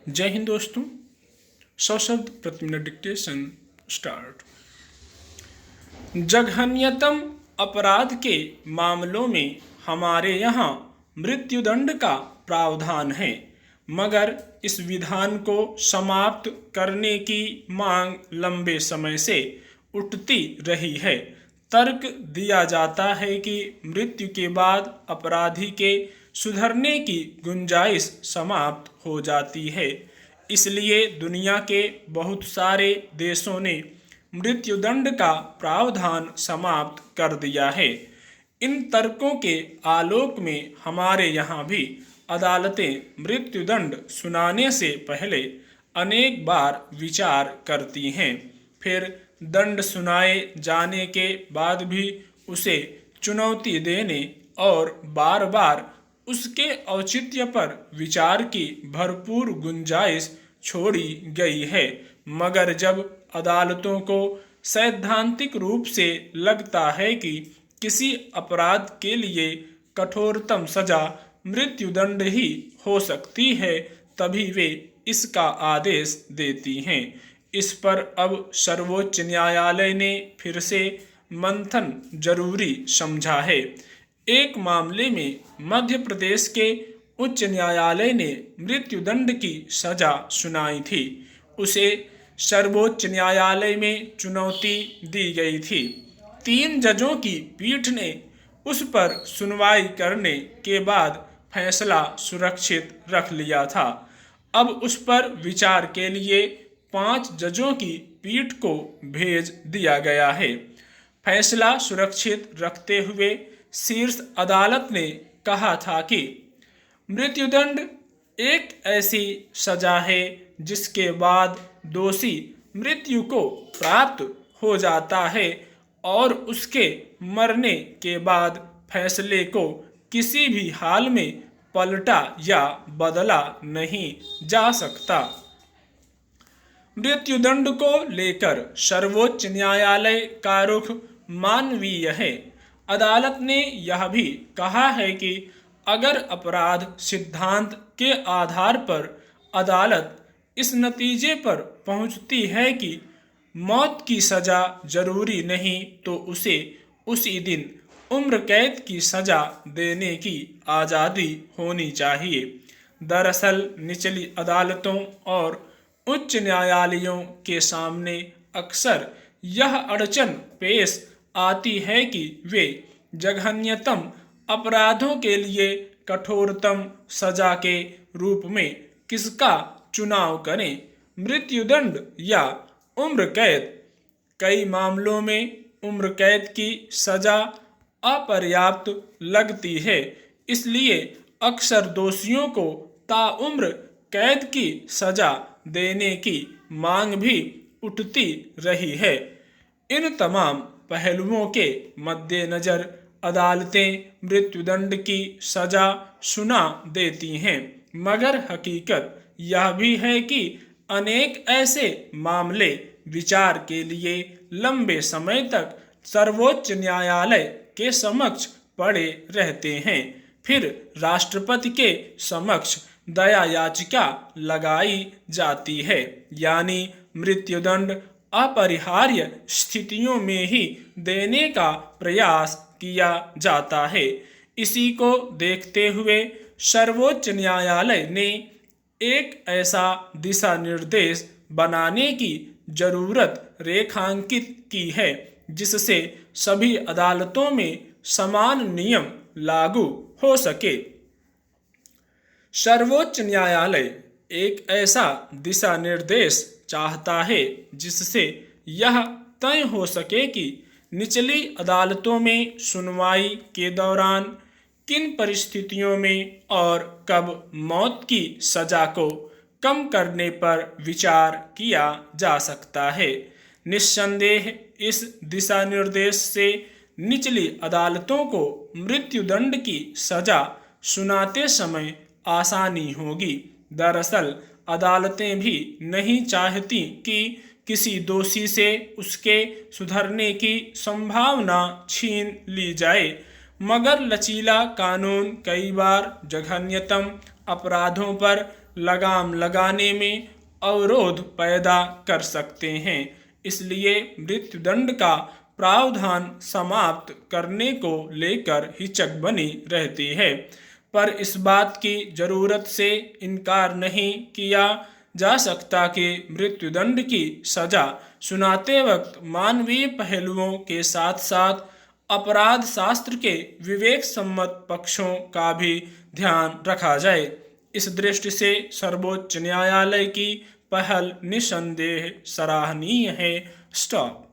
जय हिंद दोस्तों। सशब्द प्रति मिनट डिक्टेशन स्टार्ट। जघन्यतम अपराध के मामलों में हमारे यहाँ मृत्युदंड का प्रावधान है, मगर इस विधान को समाप्त करने की मांग लंबे समय से उठती रही है। तर्क दिया जाता है कि मृत्यु के बाद अपराधी के सुधरने की गुंजाइश समाप्त हो जाती है, इसलिए दुनिया के बहुत सारे देशों ने मृत्युदंड का प्रावधान समाप्त कर दिया है। इन तर्कों के आलोक में हमारे यहाँ भी अदालतें मृत्युदंड सुनाने से पहले अनेक बार विचार करती हैं, फिर दंड सुनाए जाने के बाद भी उसे चुनौती देने और बार बार उसके औचित्य पर विचार की भरपूर गुंजाइश छोड़ी गई है। मगर जब अदालतों को सैद्धांतिक रूप से लगता है कि किसी अपराध के लिए कठोरतम सजा मृत्युदंड ही हो सकती है, तभी वे इसका आदेश देती हैं। इस पर अब सर्वोच्च न्यायालय ने फिर से मंथन जरूरी समझा है। एक मामले में मध्य प्रदेश के उच्च न्यायालय ने मृत्युदंड की सजा सुनाई थी। उसे सर्वोच्च न्यायालय में चुनौती दी गई थी। 3 जजों की पीठ ने उस पर सुनवाई करने के बाद फैसला सुरक्षित रख लिया था। अब उस पर विचार के लिए 5 जजों की पीठ को भेज दिया गया है। फैसला सुरक्षित रखते हुए शीर्ष अदालत ने कहा था कि मृत्युदंड एक ऐसी सजा है जिसके बाद दोषी मृत्यु को प्राप्त हो जाता है और उसके मरने के बाद फैसले को किसी भी हाल में पलटा या बदला नहीं जा सकता। मृत्युदंड को लेकर सर्वोच्च न्यायालय का रुख मानवीय है। अदालत ने यह भी कहा है कि अगर अपराध सिद्धांत के आधार पर अदालत इस नतीजे पर पहुंचती है कि मौत की सजा जरूरी नहीं, तो उसे उसी दिन उम्र कैद की सजा देने की आज़ादी होनी चाहिए। दरअसल निचली अदालतों और उच्च न्यायालयों के सामने अक्सर यह अड़चन पेश आती है कि वे जघन्यतम अपराधों के लिए कठोरतम सजा के रूप में किसका चुनाव करें, मृत्युदंड या उम्र कैद। कई मामलों में उम्र कैद की सजा अपर्याप्त लगती है, इसलिए अक्सर दोषियों को ताउम्र कैद की सजा देने की मांग भी उठती रही है। इन तमाम पहलुओं के मद्देनजर अदालतें मृत्युदंड की सजा सुना देती हैं, मगर हकीकत यह भी है कि अनेक ऐसे मामले विचार के लिए लंबे समय तक सर्वोच्च न्यायालय के समक्ष पड़े रहते हैं, फिर राष्ट्रपति के समक्ष दया याचिका लगाई जाती है, यानी मृत्युदंड अपरिहार्य स्थितियों में ही देने का प्रयास किया जाता है। इसी को देखते हुए सर्वोच्च न्यायालय ने एक ऐसा दिशा निर्देश बनाने की जरूरत रेखांकित की है जिससे सभी अदालतों में समान नियम लागू हो सके। सर्वोच्च न्यायालय एक ऐसा दिशा निर्देश चाहता है जिससे यह तय हो सके कि निचली अदालतों में सुनवाई के दौरान किन परिस्थितियों में और कब मौत की सजा को कम करने पर विचार किया जा सकता है। निस्संदेह इस दिशा निर्देश से निचली अदालतों को मृत्युदंड की सजा सुनाते समय आसानी होगी। दरअसल अदालतें भी नहीं चाहती कि किसी दोषी से उसके सुधरने की संभावना छीन ली जाए, मगर लचीला कानून कई बार जघन्यतम अपराधों पर लगाम लगाने में अवरोध पैदा कर सकते हैं। इसलिए मृत्युदंड का प्रावधान समाप्त करने को लेकर हिचक बनी रहती है, पर इस बात की जरूरत से इनकार नहीं किया जा सकता कि मृत्युदंड की सजा सुनाते वक्त मानवीय पहलुओं के साथ साथ अपराध शास्त्र के विवेक सम्मत पक्षों का भी ध्यान रखा जाए। इस दृष्टि से सर्वोच्च न्यायालय की पहल निसंदेह सराहनीय है। स्टॉप।